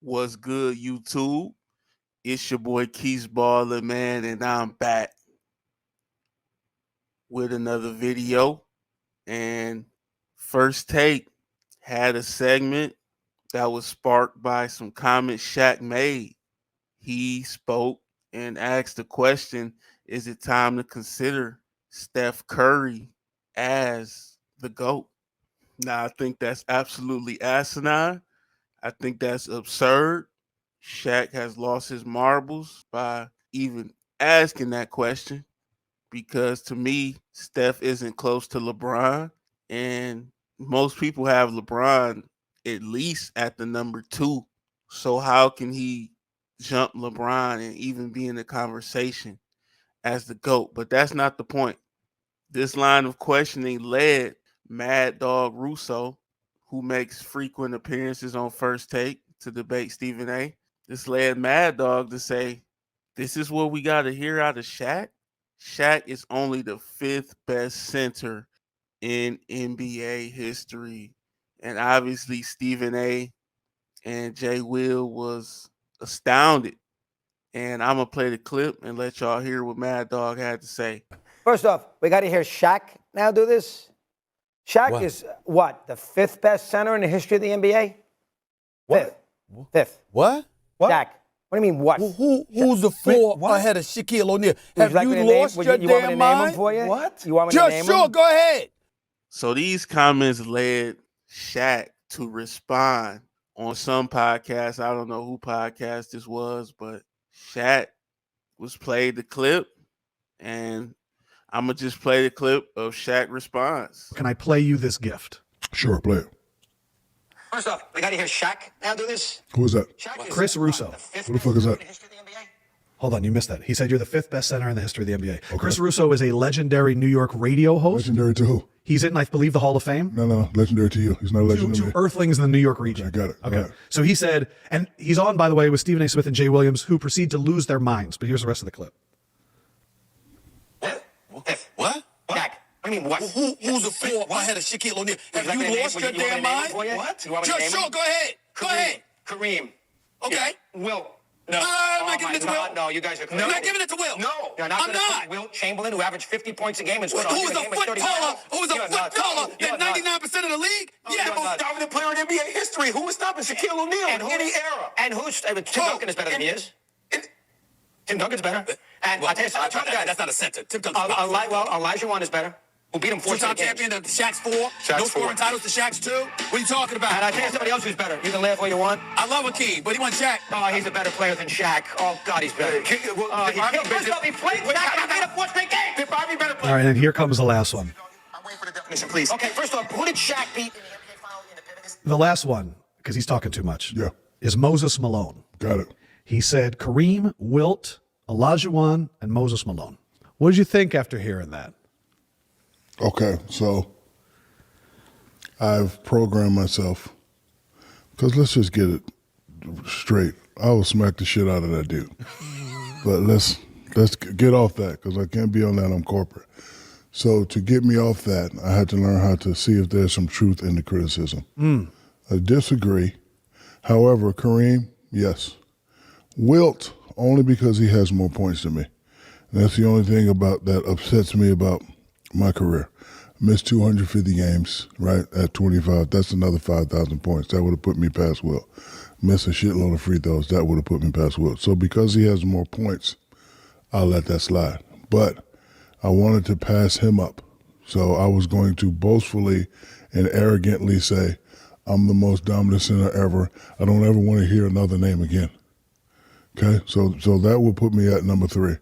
What's good, YouTube? It's your boy Quisballinn, man, and I'm back with another video. And First Take had a segment that was sparked by some comments Shaq made. He spoke and asked the question, is it time to consider Steph Curry as the GOAT? Now, I think that's absolutely asinine. I think that's absurd. Shaq has lost his marbles by even asking that question because to me, Steph isn't close to LeBron. And most people have LeBron at least at the number 2. So how can he jump LeBron and even be in the conversation as the GOAT? But that's not the point. This line of questioning led Mad Dog Russo, who makes frequent appearances on First Take to debate Stephen A. This led Mad Dog to say, this is what we got to hear out of Shaq? Shaq is only the 5th best center in NBA history. And obviously Stephen A. and Jay Will was astounded. And I'm going to play the clip and let y'all hear what Mad Dog had to say. First off, we got to hear Shaq now do this. Shaq is what? The 5th best center in the history of the NBA? What? 5th. What? Shaq. What do you mean, what? Who's the 4 ahead of Shaquille O'Neal? Have like you me to lost name, your you want me to damn name mind? him for you? What? You want me to name Sure, him? go ahead. So these comments led Shaq to respond on some podcast. I don't know who podcast this was, but Shaq was played the clip, and I'm going to just play the clip of Shaq response. Can I play you this gift? Sure, play it. First off, we got to hear Shaq now do this. Who is that? Chris Russo. Who the fuck is that? Hold on, you missed that. He said you're the 5th best center in the history of the NBA. Okay. Chris Russo is a legendary New York radio host. Legendary to who? He's in, I believe, the Hall of Fame. No. Legendary to you. He's not legendary. To Earthlings in the New York region. Okay, got it. Okay. Right. So he said, and he's on, by the way, with Stephen A. Smith and Jay Williams, who proceed to lose their minds. But here's the rest of the clip. What? Shaq. I mean, what? Who's the 4 ahead of Shaquille O'Neal? Have you lost your damn mind? What? You want me to Sure, name sure, him? go ahead. Go ahead. Kareem. Okay. Will. No. I'm not giving it to Will. No, you guys are crazy. I'm not giving it to Will. No. You're not I'm gonna not. put Will Chamberlain, who averaged 50 points a game and scored Who was a foot taller? Who was a foot taller than 99% of the league? Yeah, most dominant player in NBA history. Who was stopping Shaquille O'Neal in any era? And who's Tim Duncan is better than he is. Tim Duncan's better. And I tell you something, that's not a center. Tim Duncan's better. Elijah Wan is better. Who beat him 4 Two-time times? champion of Shaq's 4. No scoring titles to Shaq's 2. What are you talking about? And I tell you somebody else who's better. You can laugh all you want. I love Akeem, but he won Shaq. Oh, he's a better player than Shaq. Oh, God, he's better. First off, he played Shaq and he beat him 4 straight games. If I be better player. All right, and here comes the last one. I'm waiting for the definition, please. Okay, first off, who did Shaq beat in the NBA final in the biggest? The last one, because he's talking too much, Yeah. is Moses Malone. Got it. He said Kareem, Wilt, Olajuwon, and Moses Malone. What did you think after hearing that? Okay, so I've programmed myself because let's just get it straight. I will smack the shit out of that dude. But let's get off that because I can't be on that. I'm corporate. So to get me off that, I had to learn how to see if there's some truth in the criticism. I disagree. However, Kareem, yes. Wilt, only because he has more points than me. And that's the only thing about that upsets me about my career. Missed 250 games, right, at 25. That's another 5,000 points. That would have put me past Wilt. Missed a shitload of free throws. That would have put me past Wilt. So because he has more points, I'll let that slide. But I wanted to pass him up. So I was going to boastfully and arrogantly say, I'm the most dominant center ever. I don't ever want to hear another name again. Okay? So that would put me at number 3.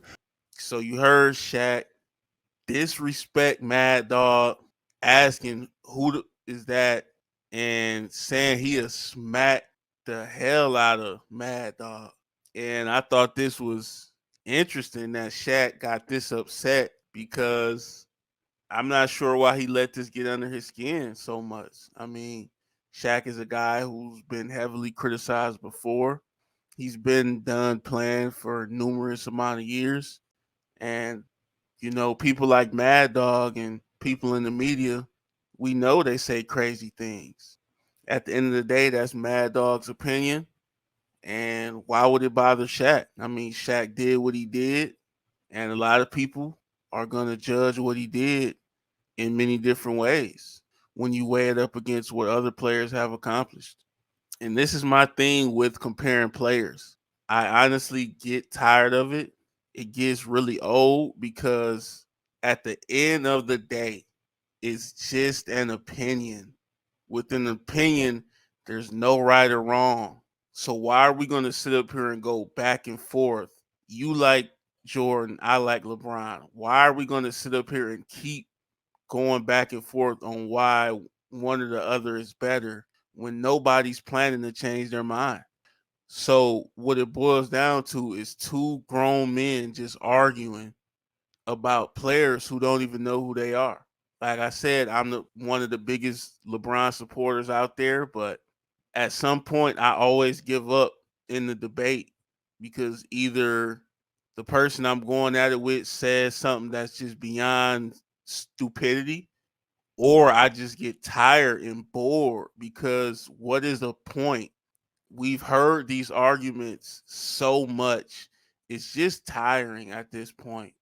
So you heard Shaq disrespect Mad Dog, asking who is that, and saying he'll smack the hell out of Mad Dog. And I thought this was interesting that Shaq got this upset because I'm not sure why he let this get under his skin so much. I mean, Shaq is a guy who's been heavily criticized before. He's been done playing for numerous amount of years. And, you know, people like Mad Dog and people in the media, we know they say crazy things. At the end of the day, that's Mad Dog's opinion. And why would it bother Shaq? I mean, Shaq did what he did, and a lot of people are going to judge what he did in many different ways when you weigh it up against what other players have accomplished. And this is my thing with comparing players. I honestly get tired of it. It gets really old because at the end of the day, it's just an opinion. With an opinion, there's no right or wrong. So why are we going to sit up here and go back and forth? You like Jordan, I like LeBron. Why are we going to sit up here and keep going back and forth on why one or the other is better when nobody's planning to change their mind? So what it boils down to is two grown men just arguing about players who don't even know who they are. Like I said, I'm one of the biggest LeBron supporters out there, but at some point I always give up in the debate because either the person I'm going at it with says something that's just beyond stupidity, or I just get tired and bored because what is the point? We've heard these arguments so much. It's just tiring at this point.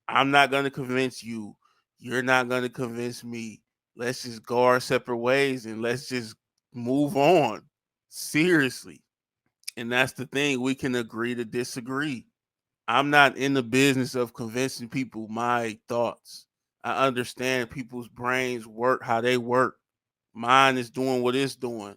I'm not going to convince you. You're not going to convince me. Let's just go our separate ways and let's just move on. Seriously. And that's the thing. We can agree to disagree. I'm not in the business of convincing people my thoughts. I understand people's brains work how they work. Mine is doing what it's doing.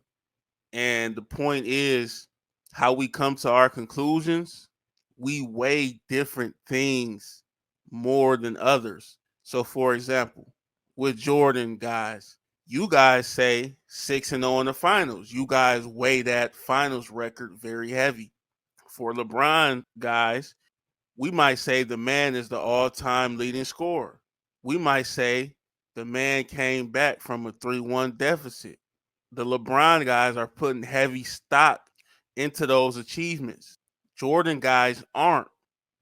And the point is how we come to our conclusions, we weigh different things more than others. So, for example, with Jordan, guys, you guys say 6-0 in the finals. You guys weigh that finals record very heavy. For LeBron, guys, we might say the man is the all time leading scorer. We might say the man came back from a 3-1 deficit. The LeBron guys are putting heavy stock into those achievements. Jordan guys aren't.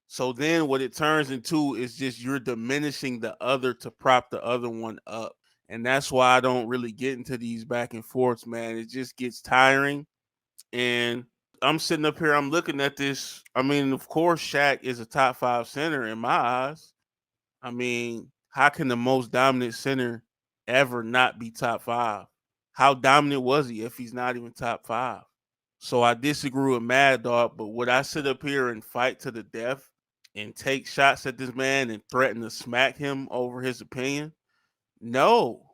So then what it turns into is just you're diminishing the other to prop the other one up. And that's why I don't really get into these back and forths, man. It just gets tiring. And I'm sitting up here, I'm looking at this. I mean, of course, Shaq is a top 5 center in my eyes. I mean, how can the most dominant center ever not be top 5? How dominant was he if he's not even top 5? So I disagree with Mad Dog, but would I sit up here and fight to the death and take shots at this man and threaten to smack him over his opinion? No.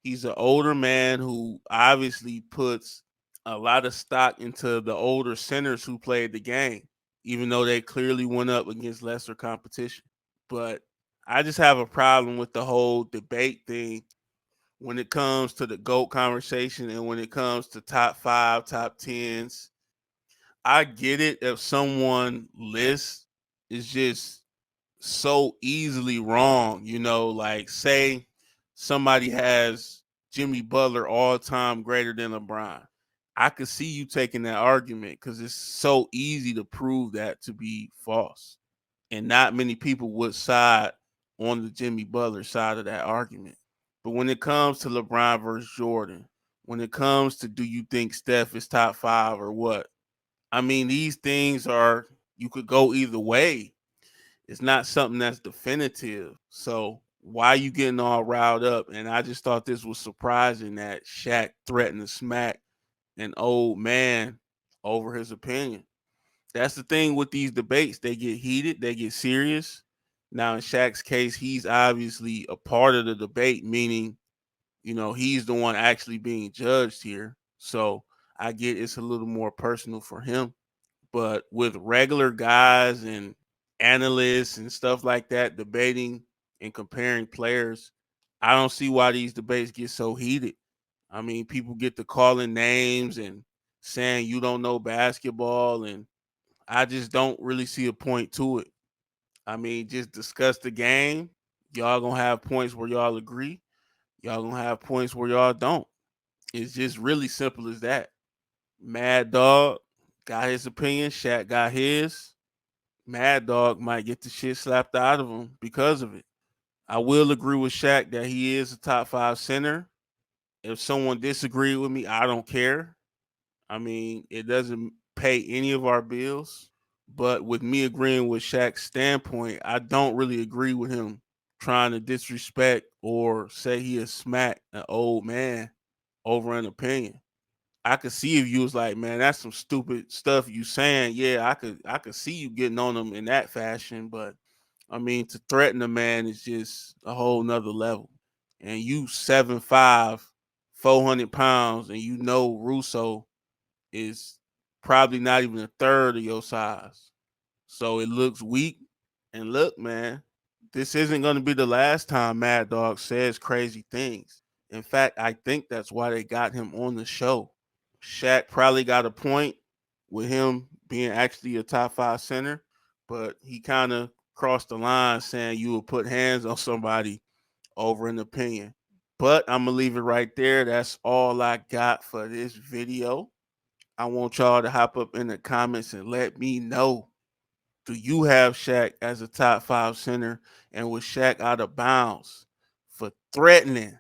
He's an older man who obviously puts a lot of stock into the older centers who played the game, even though they clearly went up against lesser competition. But I just have a problem with the whole debate thing when it comes to the GOAT conversation and when it comes to top 5, top 10s. I get it if someone list is just so easily wrong, like say somebody has Jimmy Butler all time greater than LeBron. I could see you taking that argument because it's so easy to prove that to be false. And not many people would side on the Jimmy Butler side of that argument. But when it comes to LeBron versus Jordan, when it comes to do you think Steph is top 5 or what? I mean, these things are, you could go either way. It's not something that's definitive. So why you getting all riled up? And I just thought this was surprising that Shaq threatened to smack an old man over his opinion. That's the thing with these debates. They get heated, they get serious. Now, in Shaq's case, he's obviously a part of the debate, meaning, he's the one actually being judged here. So I get it's a little more personal for him. But with regular guys and analysts and stuff like that debating and comparing players, I don't see why these debates get so heated. I mean, people get to calling names and saying you don't know basketball, and I just don't really see a point to it. I mean, just discuss the game. Y'all gonna have points where y'all agree. Y'all gonna have points where y'all don't. It's just really simple as that. Mad Dog got his opinion. Shaq got his. Mad Dog might get the shit slapped out of him because of it. I will agree with Shaq that he is a top 5 center. If someone disagreed with me, I don't care. I mean, it doesn't pay any of our bills. But with me agreeing with Shaq's standpoint, I don't really agree with him trying to disrespect or say he is smack an old man over an opinion. I could see if you was like, man, that's some stupid stuff you saying. Yeah, I could see you getting on him in that fashion, but I mean to threaten a man is just a whole nother level. And you 7'5", 400 pounds, and you know Russo is probably not even a third of your size. So it looks weak. And look, man, this isn't going to be the last time Mad Dog says crazy things. In fact, I think that's why they got him on the show. Shaq probably got a point with him being actually a top five center, but he kind of crossed the line saying you would put hands on somebody over an opinion. But I'm going to leave it right there. That's all I got for this video. I want y'all to hop up in the comments and let me know, do you have Shaq as a top five center? And was Shaq out of bounds for threatening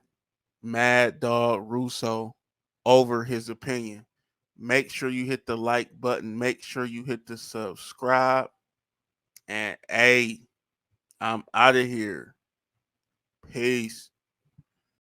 Mad Dog Russo over his opinion? Make sure you hit the like button. Make sure you hit the subscribe. And hey, I'm out of here. Peace.